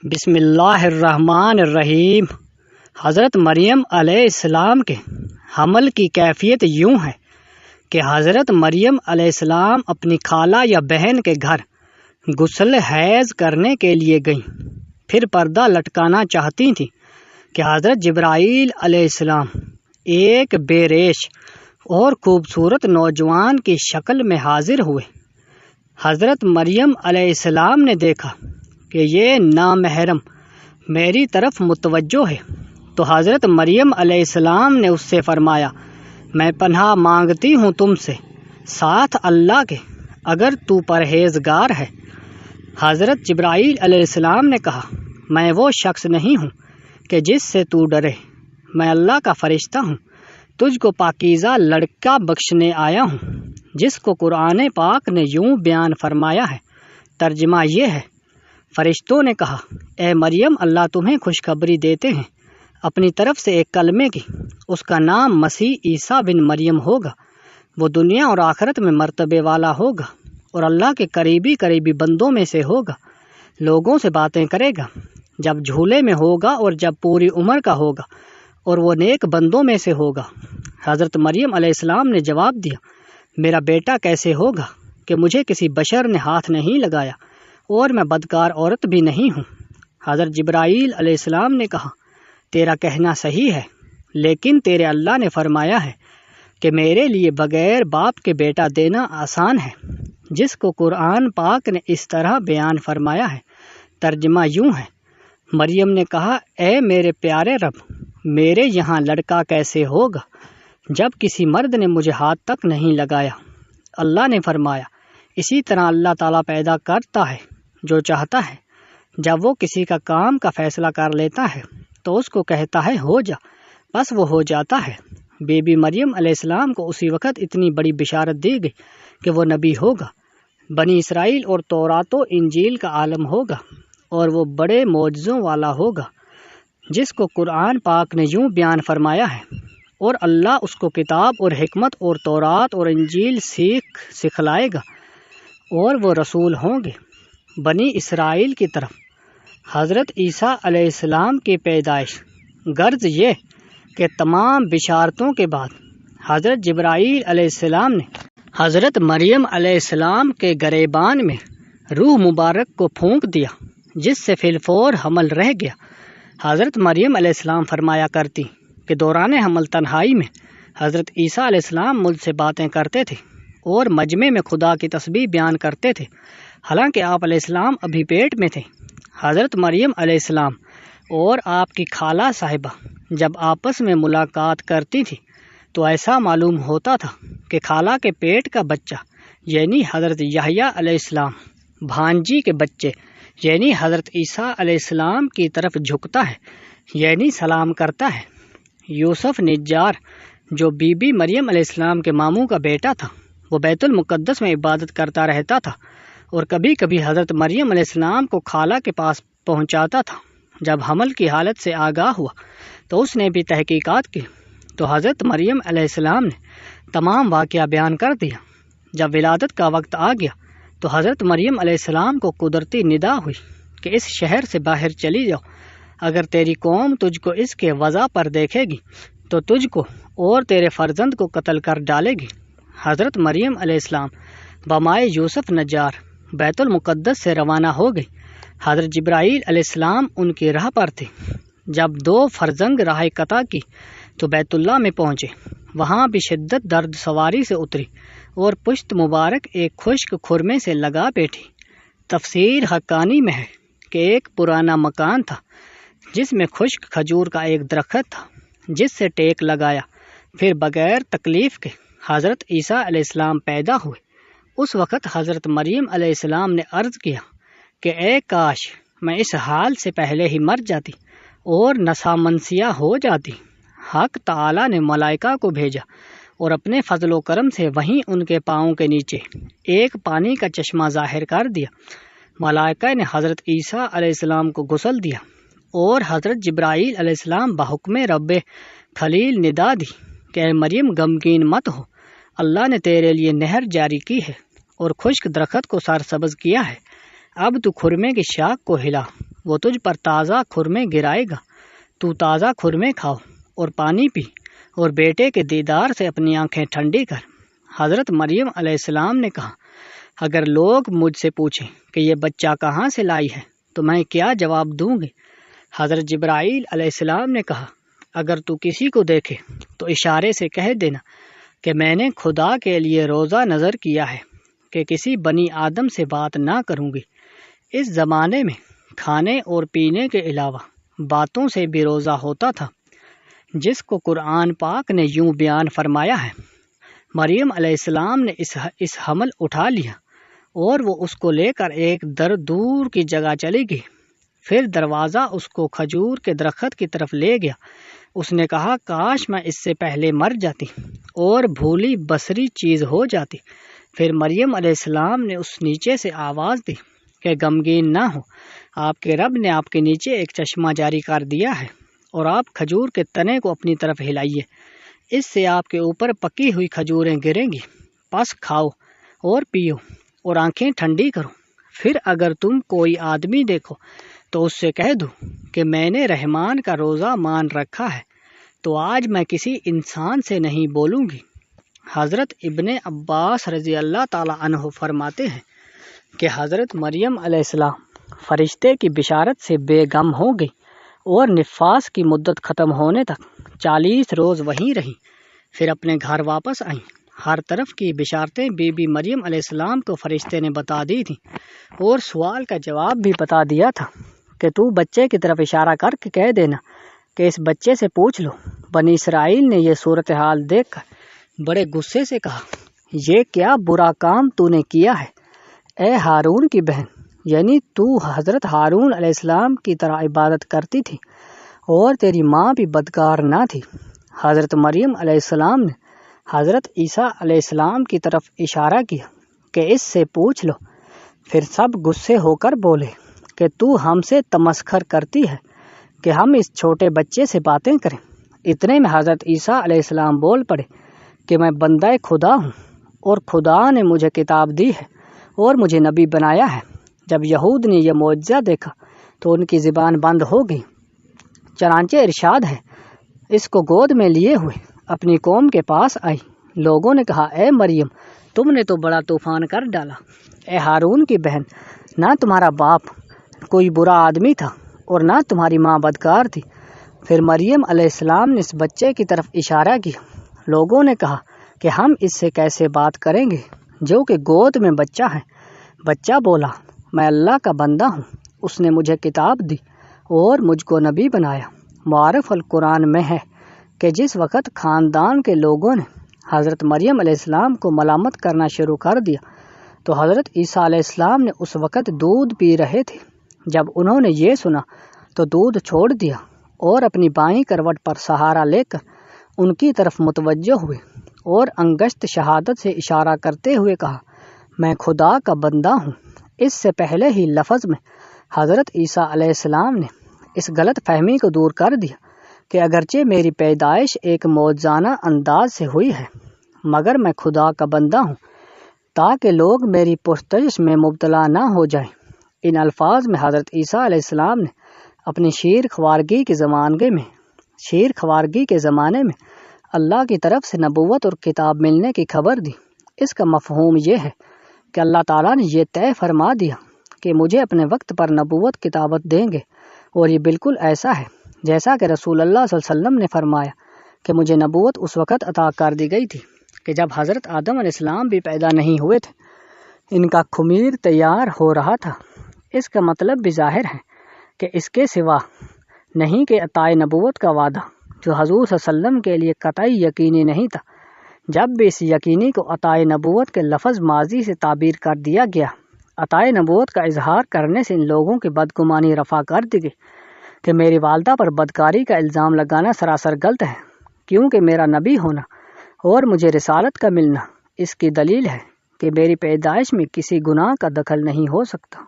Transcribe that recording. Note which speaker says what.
Speaker 1: بسم اللہ الرحمن الرحیم۔ حضرت مریم علیہ السلام کے حمل کی کیفیت یوں ہے کہ حضرت مریم علیہ السلام اپنی خالہ یا بہن کے گھر غسل حیض کرنے کے لیے گئیں۔ پھر پردہ لٹکانا چاہتی تھیں کہ حضرت جبرائیل علیہ السلام ایک بے ریش اور خوبصورت نوجوان کی شکل میں حاضر ہوئے۔ حضرت مریم علیہ السلام نے دیکھا کہ یہ نامحرم میری طرف متوجہ ہے، تو حضرت مریم علیہ السلام نے اس سے فرمایا، میں پناہ مانگتی ہوں تم سے ساتھ اللہ کے، اگر تو پرہیزگار ہے۔ حضرت جبرائیل علیہ السلام نے کہا، میں وہ شخص نہیں ہوں کہ جس سے تو ڈرے، میں اللہ کا فرشتہ ہوں، تجھ کو پاکیزہ لڑکا بخشنے آیا ہوں، جس کو قرآن پاک نے یوں بیان فرمایا ہے۔ ترجمہ یہ ہے، فرشتوں نے کہا، اے مریم، اللہ تمہیں خوشخبری دیتے ہیں اپنی طرف سے ایک کلمے کی، اس کا نام مسیح عیسیٰ بن مریم ہوگا۔ وہ دنیا اور آخرت میں مرتبے والا ہوگا اور اللہ کے قریبی بندوں میں سے ہوگا۔ لوگوں سے باتیں کرے گا جب جھولے میں ہوگا اور جب پوری عمر کا ہوگا، اور وہ نیک بندوں میں سے ہوگا۔ حضرت مریم علیہ السلام نے جواب دیا، میرا بیٹا کیسے ہوگا کہ مجھے کسی بشر نے ہاتھ نہیں لگایا اور میں بدکار عورت بھی نہیں ہوں۔ حضرت جبرائیل علیہ السلام نے کہا، تیرا کہنا صحیح ہے، لیکن تیرے اللہ نے فرمایا ہے کہ میرے لیے بغیر باپ کے بیٹا دینا آسان ہے، جس کو قرآن پاک نے اس طرح بیان فرمایا ہے۔ ترجمہ یوں ہے، مریم نے کہا، اے میرے پیارے رب، میرے یہاں لڑکا کیسے ہوگا جب کسی مرد نے مجھے ہاتھ تک نہیں لگایا۔ اللہ نے فرمایا، اسی طرح اللہ تعالیٰ پیدا کرتا ہے جو چاہتا ہے۔ جب وہ کسی کا کام کا فیصلہ کر لیتا ہے تو اس کو کہتا ہے ہو جا، بس وہ ہو جاتا ہے۔ بی بی مریم علیہ السلام کو اسی وقت اتنی بڑی بشارت دی گئی کہ وہ نبی ہوگا، بنی اسرائیل اور تورات و انجیل کا عالم ہوگا، اور وہ بڑے معجزوں والا ہوگا، جس کو قرآن پاک نے یوں بیان فرمایا ہے، اور اللہ اس کو کتاب اور حکمت اور تورات اور انجیل سکھلائے گا، اور وہ رسول ہوں گے بنی اسرائیل کی طرف۔ حضرت عیسیٰ علیہ السلام کی پیدائش۔ غرض یہ کہ تمام بشارتوں کے بعد حضرت جبرائیل علیہ السلام نے حضرت مریم علیہ السلام کے گریبان میں روح مبارک کو پھونک دیا، جس سے فی الفور حمل رہ گیا۔ حضرت مریم علیہ السلام فرمایا کرتی کہ دوران حمل تنہائی میں حضرت عیسیٰ علیہ السلام مجھ سے باتیں کرتے تھے اور مجمع میں خدا کی تسبیح بیان کرتے تھے، حالانکہ آپ علیہ السلام ابھی پیٹ میں تھے۔ حضرت مریم علیہ السلام اور آپ کی خالہ صاحبہ جب آپس میں ملاقات کرتی تھی تو ایسا معلوم ہوتا تھا کہ خالہ کے پیٹ کا بچہ یعنی حضرت یحییٰ علیہ السلام بھانجی کے بچے یعنی حضرت عیسیٰ علیہ السلام کی طرف جھکتا ہے، یعنی سلام کرتا ہے۔ یوسف نجار جو بی بی مریم علیہ السلام کے ماموں کا بیٹا تھا، وہ بیت المقدس میں عبادت کرتا رہتا تھا اور کبھی کبھی حضرت مریم علیہ السلام کو خالہ کے پاس پہنچاتا تھا۔ جب حمل کی حالت سے آگاہ ہوا تو اس نے بھی تحقیقات کی، تو حضرت مریم علیہ السلام نے تمام واقعہ بیان کر دیا۔ جب ولادت کا وقت آ گیا تو حضرت مریم علیہ السلام کو قدرتی ندا ہوئی کہ اس شہر سے باہر چلی جاؤ، اگر تیری قوم تجھ کو اس کے وضع پر دیکھے گی تو تجھ کو اور تیرے فرزند کو قتل کر ڈالے گی۔ حضرت مریم علیہ السلام بمائے یوسف نجار بیت المقدس سے روانہ ہو گئی۔ حضرت جبرائیل علیہ السلام ان کی راہ پر تھے۔ جب دو فرزنگ راہ قطع کی تو بیت اللہ میں پہنچے، وہاں بھی شدت درد سواری سے اتری اور پشت مبارک ایک خشک کھرمے سے لگا بیٹھی۔ تفسیر حقانی میں ہے کہ ایک پرانا مکان تھا جس میں خشک کھجور کا ایک درخت تھا، جس سے ٹیک لگایا پھر بغیر تکلیف کے حضرت عیسیٰ علیہ السلام پیدا ہوئے۔ اس وقت حضرت مریم علیہ السلام نے عرض کیا کہ اے کاش میں اس حال سے پہلے ہی مر جاتی اور نسامنسیہ ہو جاتی۔ حق تعالیٰ نے ملائکہ کو بھیجا اور اپنے فضل و کرم سے وہیں ان کے پاؤں کے نیچے ایک پانی کا چشمہ ظاہر کر دیا۔ ملائکہ نے حضرت عیسیٰ علیہ السلام کو غسل دیا اور حضرت جبرائیل علیہ السلام بحکم رب خلیل ندا دی کہ اے مریم غمگین مت ہو، اللہ نے تیرے لیے نہر جاری کی ہے اور خشک درخت کو سرسبز کیا ہے، اب تو کھرمے کی شاخ کو ہلا وہ تجھ پر تازہ خرمے گرائے گا، تو تازہ خرمے کھاؤ اور پانی پی اور بیٹے کے دیدار سے اپنی آنکھیں ٹھنڈی کر۔ حضرت مریم علیہ السلام نے کہا، اگر لوگ مجھ سے پوچھیں کہ یہ بچہ کہاں سے لائی ہے تو میں کیا جواب دوں گی؟ حضرت جبرائیل علیہ السلام نے کہا، اگر تو کسی کو دیکھے تو اشارے سے کہہ دینا کہ میں نے خدا کے لیے روزہ نظر کیا ہے کہ کسی بنی آدم سے بات نہ کروں گی۔ اس زمانے میں کھانے اور پینے کے علاوہ باتوں سے بھی روزہ ہوتا تھا، جس کو قرآن پاک نے یوں بیان فرمایا ہے، مریم علیہ السلام نے اس حمل اٹھا لیا اور وہ اس کو لے کر ایک دور کی جگہ چلی گئی۔ پھر دروازہ اس کو کھجور کے درخت کی طرف لے گیا۔ اس نے کہا، کاش میں اس سے پہلے مر جاتی اور بھولی بصری چیز ہو جاتی۔ پھر مریم علیہ السلام نے اس نیچے سے آواز دی کہ غمگین نہ ہو، آپ کے رب نے آپ کے نیچے ایک چشمہ جاری کر دیا ہے اور آپ کھجور کے تنے کو اپنی طرف ہلائیے، اس سے آپ کے اوپر پکی ہوئی کھجوریں گریں گی، پس کھاؤ اور پیو اور آنکھیں ٹھنڈی کرو۔ پھر اگر تم کوئی آدمی دیکھو تو اس سے کہہ دو کہ میں نے رحمان کا روزہ مان رکھا ہے، تو آج میں کسی انسان سے نہیں بولوں گی۔ حضرت ابن عباس رضی اللہ تعالی عنہ فرماتے ہیں کہ حضرت مریم علیہ السلام فرشتے کی بشارت سے بے غم ہو گئی اور نفاس کی مدت ختم ہونے تک 40 روز وہیں رہیں، پھر اپنے گھر واپس آئیں۔ ہر طرف کی بشارتیں بی بی مریم علیہ السلام کو فرشتے نے بتا دی تھیں اور سوال کا جواب بھی بتا دیا تھا کہ تو بچے کی طرف اشارہ کر کے کہہ دینا کہ اس بچے سے پوچھ لو۔ بنی اسرائیل نے یہ صورتحال دیکھ کر بڑے غصے سے کہا، یہ کیا برا کام تو نے کیا ہے اے ہارون کی بہن، یعنی تو حضرت ہارون علیہ السلام کی طرح عبادت کرتی تھی اور تیری ماں بھی بدکار نہ تھی۔ حضرت مریم علیہ السلام نے حضرت عیسیٰ علیہ السلام کی طرف اشارہ کیا کہ اس سے پوچھ لو۔ پھر سب غصے ہو کر بولے کہ تو ہم سے تمسخر کرتی ہے کہ ہم اس چھوٹے بچے سے باتیں کریں۔ اتنے میں حضرت عیسیٰ علیہ السلام بول پڑے کہ میں بندہ خدا ہوں اور خدا نے مجھے کتاب دی ہے اور مجھے نبی بنایا ہے۔ جب یہود نے یہ معجزہ دیکھا تو ان کی زبان بند ہو گئی۔ چنانچہ ارشاد ہے، اس کو گود میں لیے ہوئے اپنی قوم کے پاس آئی۔ لوگوں نے کہا، اے مریم، تم نے تو بڑا طوفان کر ڈالا۔ اے ہارون کی بہن، نہ تمہارا باپ کوئی برا آدمی تھا اور نہ تمہاری ماں بدکار تھی۔ پھر مریم علیہ السلام نے اس بچے کی طرف اشارہ کیا۔ لوگوں نے کہا کہ ہم اس سے کیسے بات کریں گے جو کہ گود میں بچہ ہے۔ بچہ بولا، میں اللہ کا بندہ ہوں، اس نے مجھے کتاب دی اور مجھ کو نبی بنایا۔ معارف القرآن میں ہے کہ جس وقت خاندان کے لوگوں نے حضرت مریم علیہ السلام کو ملامت کرنا شروع کر دیا تو حضرت عیسیٰ علیہ السلام نے اس وقت دودھ پی رہے تھے۔ جب انہوں نے یہ سنا تو دودھ چھوڑ دیا اور اپنی بائیں کروٹ پر سہارا لے کر ان کی طرف متوجہ ہوئے اور انگشت شہادت سے اشارہ کرتے ہوئے کہا، میں خدا کا بندہ ہوں۔ اس سے پہلے ہی لفظ میں حضرت عیسیٰ علیہ السلام نے اس غلط فہمی کو دور کر دیا کہ اگرچہ میری پیدائش ایک معجزانہ انداز سے ہوئی ہے مگر میں خدا کا بندہ ہوں، تاکہ لوگ میری پرستش میں مبتلا نہ ہو جائیں۔ ان الفاظ میں حضرت عیسیٰ علیہ السلام نے اپنی شیر خوارگی کے زمانے میں اللہ کی طرف سے نبوت اور کتاب ملنے کی خبر دی۔ اس کا مفہوم یہ ہے کہ اللہ تعالیٰ نے یہ طے فرما دیا کہ مجھے اپنے وقت پر نبوت کتابت دیں گے، اور یہ بالکل ایسا ہے جیسا کہ رسول اللہ صلی اللہ علیہ وسلم نے فرمایا کہ مجھے نبوت اس وقت عطا کر دی گئی تھی کہ جب حضرت آدم علیہ السلام بھی پیدا نہیں ہوئے تھے، ان کا خمیر تیار ہو رہا تھا۔ اس کا مطلب بھی ظاہر ہے کہ اس کے سوا نہیں کہ عطائے نبوت کا وعدہ جو حضور صلی اللہ علیہ وسلم کے لیے قطعی یقینی نہیں تھا، جب بھی اس یقینی کو عطائے نبوت کے لفظ ماضی سے تعبیر کر دیا گیا، عطائے نبوت کا اظہار کرنے سے ان لوگوں کی بدگمانی رفع کر دی گئی کہ میری والدہ پر بدکاری کا الزام لگانا سراسر غلط ہے، کیونکہ میرا نبی ہونا اور مجھے رسالت کا ملنا اس کی دلیل ہے کہ میری پیدائش میں کسی گناہ کا دخل نہیں ہو سکتا۔